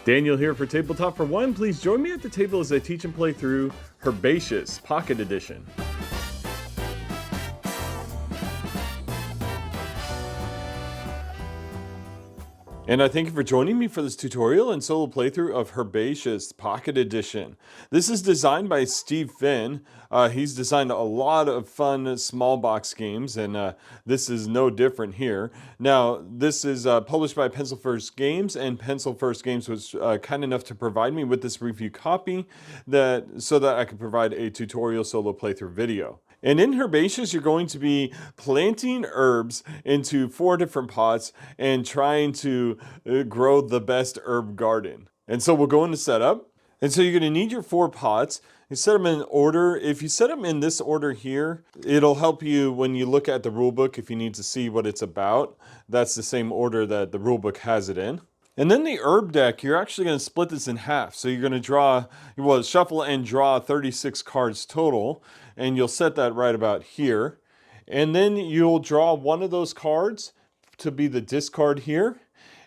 Daniel here for Tabletop for One. Please join me at the table as I teach and play through Herbaceous Pocket Edition. And I thank you for joining me for this tutorial and solo playthrough of Herbaceous Pocket Edition. This is designed by Steve Finn. He's designed a lot of fun small box games, and this is no different here. Now, this is published by Pencil First Games, and Pencil First Games was kind enough to provide me with this review copy so that I could provide a tutorial solo playthrough video. And in Herbaceous, you're going to be planting herbs into 4 different pots and trying to grow the best herb garden. And so we'll go into setup. And so you're going to need your 4 pots. You set them in order. If you set them in this order here, it'll help you when you look at the rulebook if you need to see what it's about. That's the same order that the rulebook has it in. And then the herb deck, you're actually going to split this in half. So you're going to shuffle and draw 36 cards total. And you'll set that right about here. And then you'll draw one of those cards to be the discard here.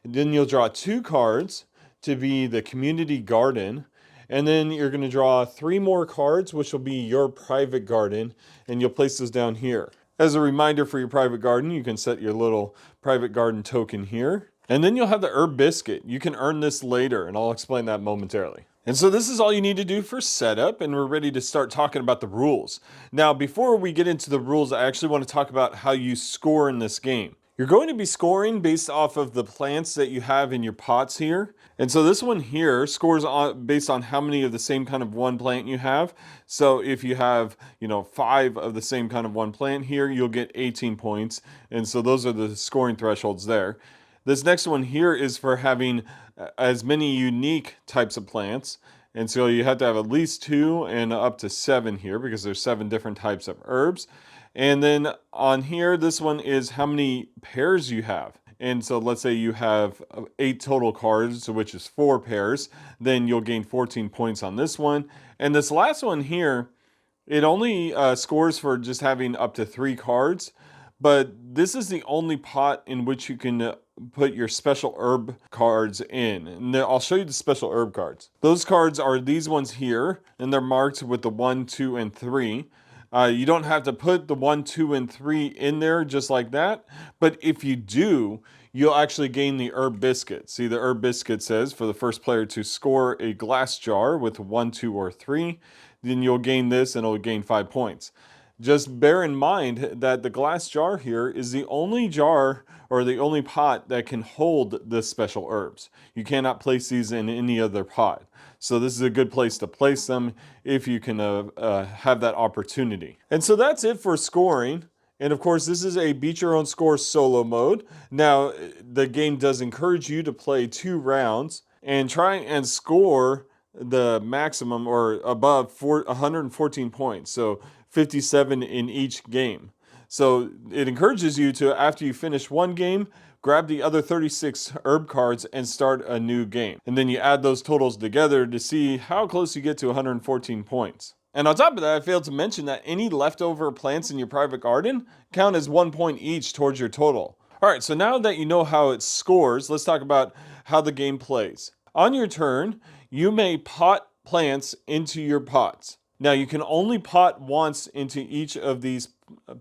And then you'll draw 2 cards to be the community garden. And then you're going to draw 3 more cards, which will be your private garden. And you'll place those down here. As a reminder for your private garden, you can set your little private garden token here. And then you'll have the herb biscuit. You can earn this later, and I'll explain that momentarily. And so this is all you need to do for setup, and we're ready to start talking about the rules. Now, before we get into the rules, I actually want to talk about how you score in this game. You're going to be scoring based off of the plants that you have in your pots here. And so this one here scores based on how many of the same kind of one plant you have. So if you have, 5 of the same kind of one plant here, you'll get 18 points. And so those are the scoring thresholds there. This next one here is for having as many unique types of plants. And so you have to have at least 2 and up to 7 here because there's 7 different types of herbs. And then on here, this one is how many pairs you have. And so let's say you have 8 total cards, which is 4 pairs, then you'll gain 14 points on this one. And this last one here, it only scores for just having up to 3 cards. But this is the only pot in which you can put your special herb cards in. And I'll show you the special herb cards. Those cards are these ones here, and they're marked with the 1, 2, and 3. You don't have to put the 1, 2, and 3 in there just like that. But if you do, you'll actually gain the herb biscuit. See, the herb biscuit says for the first player to score a glass jar with 1, 2, or 3, then you'll gain this and it'll gain 5 points. Just bear in mind that the glass jar here is the only jar or the only pot that can hold the special herbs. You cannot place these in any other pot. So this is a good place to place them if you can have that opportunity. And so that's it for scoring. And of course, this is a beat your own score solo mode. Now, the game does encourage you to play 2 rounds and try and score the maximum or above 114 points. So 57 in each game. So it encourages you to, after you finish one game, grab the other 36 herb cards and start a new game. And then you add those totals together to see how close you get to 114 points. And on top of that, I failed to mention that any leftover plants in your private garden count as 1 point each towards your total. All right, so now that you know how it scores, let's talk about how the game plays. On your turn, you may pot plants into your pots. Now, you can only pot once into each of these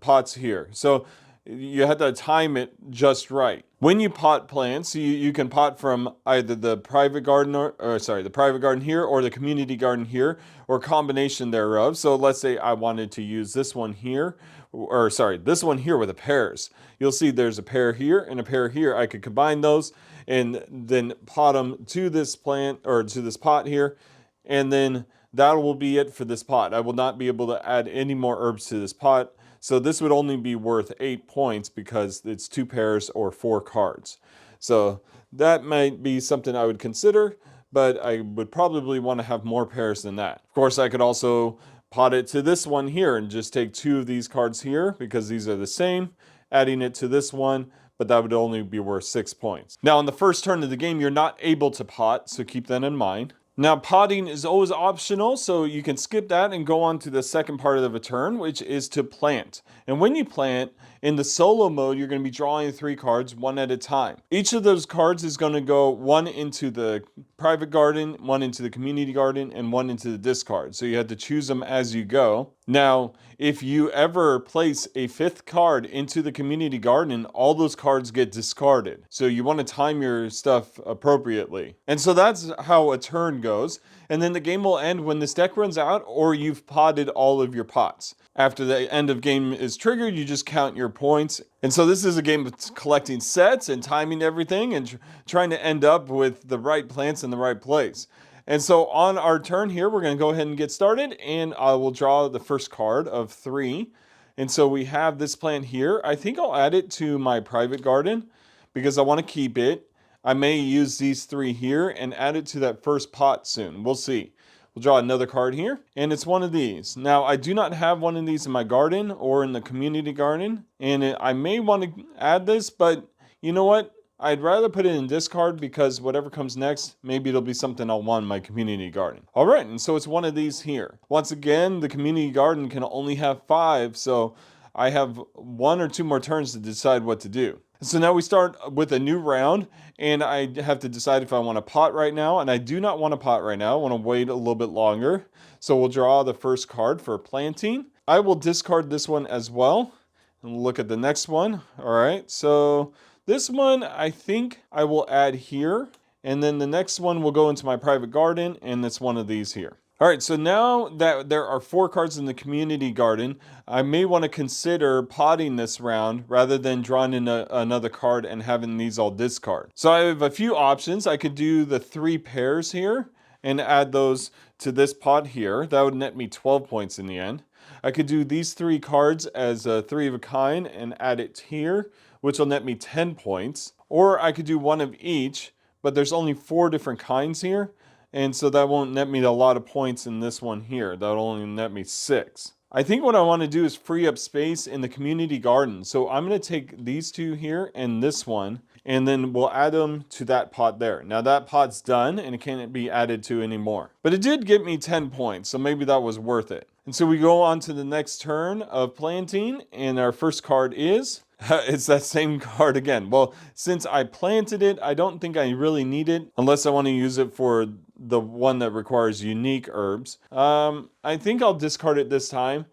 pots here. So you have to time it just right. When you pot plants, you can pot from either the private garden the private garden here or the community garden here, or combination thereof. So let's say I wanted to use this one here, this one here with the pears. You'll see there's a pear here and a pear here. I could combine those and then pot them to this plant or to this pot here, and then that will be it for this pot. I will not be able to add any more herbs to this pot. So this would only be worth 8 points because it's 2 pairs or 4 cards. So that might be something I would consider, but I would probably want to have more pairs than that. Of course, I could also pot it to this one here and just take 2 of these cards here because these are the same, adding it to this one, but that would only be worth 6 points. Now, on the first turn of the game, you're not able to pot, so keep that in mind. Now, potting is always optional, so you can skip that and go on to the second part of the turn, which is to plant. And when you plant, in the solo mode, you're going to be drawing 3 cards one at a time. Each of those cards is going to go one into the private garden, one into the community garden, and one into the discard. So you have to choose them as you go. Now, if you ever place a 5th card into the community garden, all those cards get discarded. So you want to time your stuff appropriately. And so that's how a turn goes. And then the game will end when this deck runs out or you've potted all of your pots. After the end of game is triggered, you just count your points. And so this is a game of collecting sets and timing everything and trying to end up with the right plants in the right place. And so on our turn here, we're going to go ahead and get started, and I will draw the first card of 3. And so we have this plant here. I think I'll add it to my private garden because I want to keep it. I may use these 3 here and add it to that first pot soon. We'll see. We'll draw another card here, and it's one of these. Now, I do not have one of these in my garden or in the community garden, and I may want to add this, but you know what? I'd rather put it in discard because whatever comes next, maybe it'll be something I'll want in my community garden. All right, and so it's one of these here. Once again, the community garden can only have 5, so I have 1 or 2 more turns to decide what to do. So now we start with a new round, and I have to decide if I want to pot right now, and I do not want to pot right now. I want to wait a little bit longer. So we'll draw the first card for planting. I will discard this one as well, and look at the next one. All right, so this one I think I will add here, and then the next one will go into my private garden, and it's one of these here. All right, so now that there are 4 cards in the community garden, I may want to consider potting this round rather than drawing in another card and having these all discard. So I have a few options. I could do the 3 pairs here and add those to this pot here. That would net me 12 points in the end. I could do these 3 cards as a 3 of a kind and add it here, which will net me 10 points. Or I could do 1 of each, but there's only 4 different kinds here. And so that won't net me a lot of points in this one here. That'll only net me 6. I think what I want to do is free up space in the community garden. So I'm going to take these 2 here and this one, and then we'll add them to that pot there. Now that pot's done and it can't be added to anymore. But it did get me 10 points, so maybe that was worth it. And so we go on to the next turn of planting, and our first card is... it's that same card again. Well, since I planted it, I don't think I really need it unless I want to use it for the one that requires unique herbs. I think I'll discard it this time,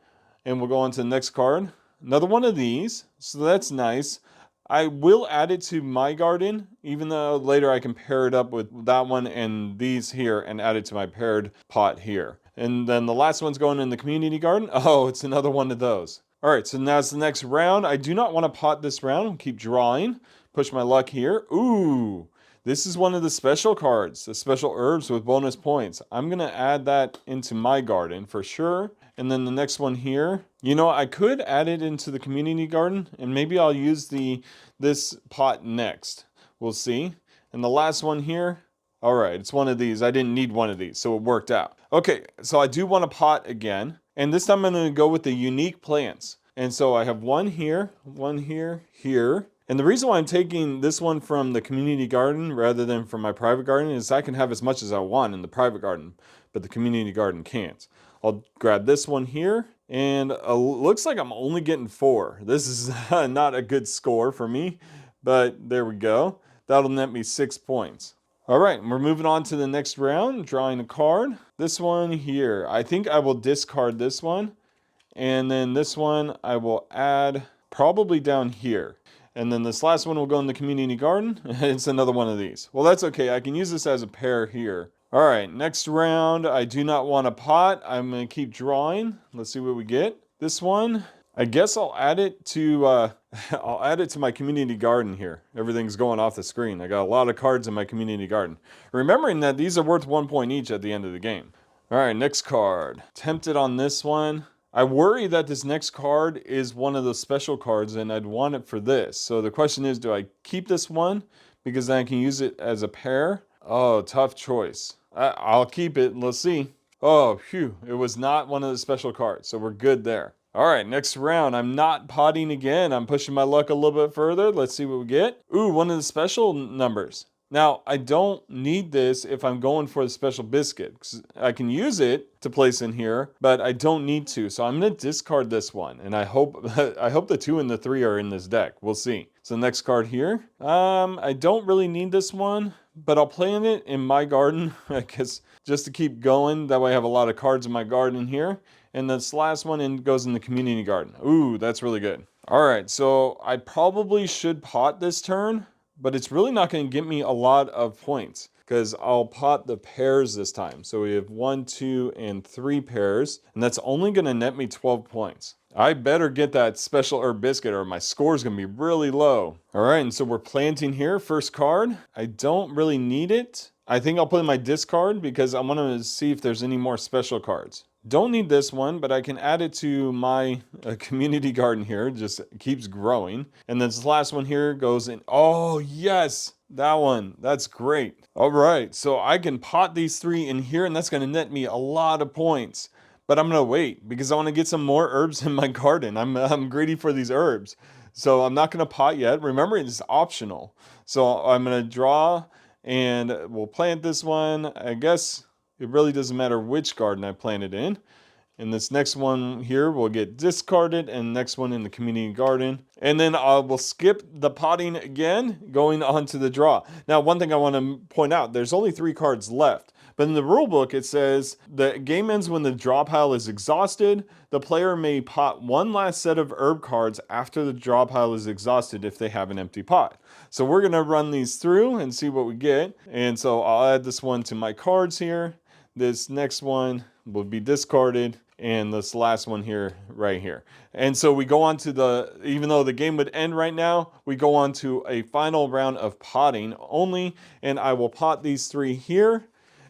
and we'll go on to the next card. Another one of these, so that's nice. I will add it to my garden, even though later I can pair it up with that one and these here and add it to my paired pot here. And then the last one's going in the community garden. Oh, it's another one of those. All right, so now it's the next round. I do not want to pot this round. I'll keep drawing. Push my luck here. Ooh, this is one of the special cards, the special herbs with bonus points. I'm going to add that into my garden for sure. And then the next one here. You know, I could add it into the community garden, and maybe I'll use this pot next. We'll see. And the last one here. All right, it's one of these. I didn't need one of these, so it worked out. Okay, so I do want to pot again. And this time I'm going to go with the unique plants. And so I have one here, here. And the reason why I'm taking this one from the community garden rather than from my private garden is I can have as much as I want in the private garden, but the community garden can't. I'll grab this one here, and looks like I'm only getting 4. This is not a good score for me, but there we go. That'll net me 6 points. All right, we're moving on to the next round, drawing a card. This one here, I think I will discard this one. And then this one I will add probably down here. And then this last one will go in the community garden. It's another one of these. Well, that's okay. I can use this as a pair here. All right, next round. I do not want a pot. I'm going to keep drawing. Let's see what we get. This one, I guess I'll add it to my community garden here. Everything's going off the screen. I got a lot of cards in my community garden. Remembering that these are worth 1 point each at the end of the game. All right, next card. Tempted on this one. I worry that this next card is one of the special cards and I'd want it for this. So the question is, do I keep this one because then I can use it as a pair? Oh, tough choice. I'll keep it. Let's see. Oh, phew. It was not one of the special cards, so we're good there. All right, next round. I'm not potting again. I'm pushing my luck a little bit further. Let's see what we get. Ooh, one of the special numbers. Now, I don't need this if I'm going for the special biscuit. 'Cause I can use it to place in here, but I don't need to. So I'm going to discard this one. And I hope I hope the 2 and the 3 are in this deck. We'll see. So next card here. I don't really need this one, but I'll plant it in my garden, I guess, just to keep going. That way I have a lot of cards in my garden here. And this last one goes in the community garden. Ooh, that's really good. All right, so I probably should pot this turn, but it's really not going to get me a lot of points because I'll pot the pairs this time. So we have 1, 2, and 3 pairs, and that's only going to net me 12 points. I better get that special herb biscuit or my score is going to be really low. All right, and so we're planting here. First card. I don't really need it. I think I'll put in my discard because I want to see if there's any more special cards. Don't need this one, but I can add it to my community garden here. It just keeps growing. And then this last one here goes in. Oh, yes, that one. That's great. All right, so I can pot these 3 in here, and that's going to net me a lot of points. But I'm going to wait because I want to get some more herbs in my garden. I'm greedy for these herbs. So I'm not going to pot yet. Remember, it's optional. So I'm going to draw, and we'll plant this one. I guess it really doesn't matter which garden I plant it in. And this next one here will get discarded, and next one in the community garden. And then I will skip the potting again, going on to the draw. Now, one thing I want to point out, there's only 3 cards left. But in the rule book, it says the game ends when the draw pile is exhausted. The player may pot 1 last set of herb cards after the draw pile is exhausted if they have an empty pot. So we're going to run these through and see what we get. And so I'll add this one to my cards here. This next one will be discarded, and this last one here, right here. And so we go on to even though the game would end right now, we go on to a final round of potting only, and I will pot these 3 here.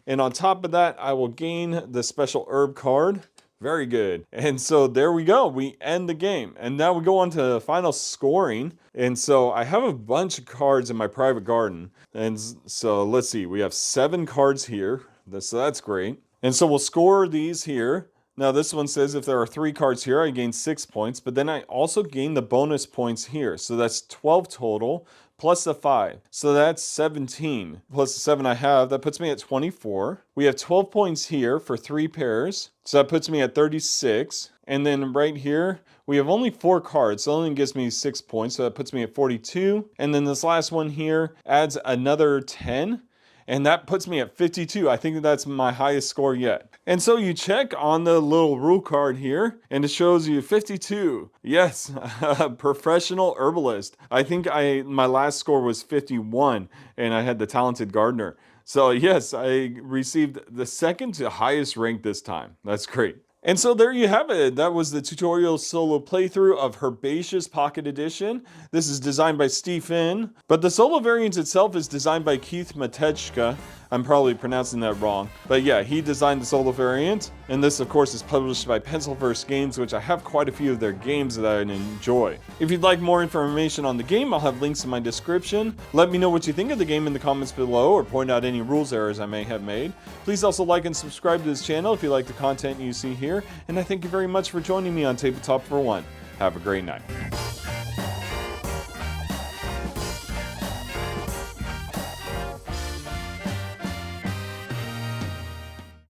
And on top of that, I will gain the special herb card. Very good. And so there we go. We end the game. And now we go on to final scoring. And so I have a bunch of cards in my private garden. And so let's see. We have 7 cards here. So that's great. And so we'll score these here. Now this one says if there are 3 cards here, I gain 6 points. But then I also gain the bonus points here. So that's 12 total. Plus the 5. So that's 17. Plus the 7 I have, that puts me at 24. We have 12 points here for 3 pairs. So that puts me at 36. And then right here, we have only 4 cards. So it only gives me 6 points. So that puts me at 42. And then this last one here adds another 10. And that puts me at 52. I think that's my highest score yet. And so you check on the little rule card here, and it shows you 52. Yes, professional herbalist. I think my last score was 51, and I had the talented gardener. So yes, I received the second to highest rank this time. That's great. And so there you have it. That was the tutorial solo playthrough of Herbaceous Pocket Edition. This is designed by Steve Finn, but the solo variant itself is designed by Keith Matejka. I'm probably pronouncing that wrong. But yeah, he designed the solo variant. And this, of course, is published by Pencilverse Games, which I have quite a few of their games that I enjoy. If you'd like more information on the game, I'll have links in my description. Let me know what you think of the game in the comments below, or point out any rules errors I may have made. Please also like and subscribe to this channel if you like the content you see here. And I thank you very much for joining me on Tabletop for One. Have a great night.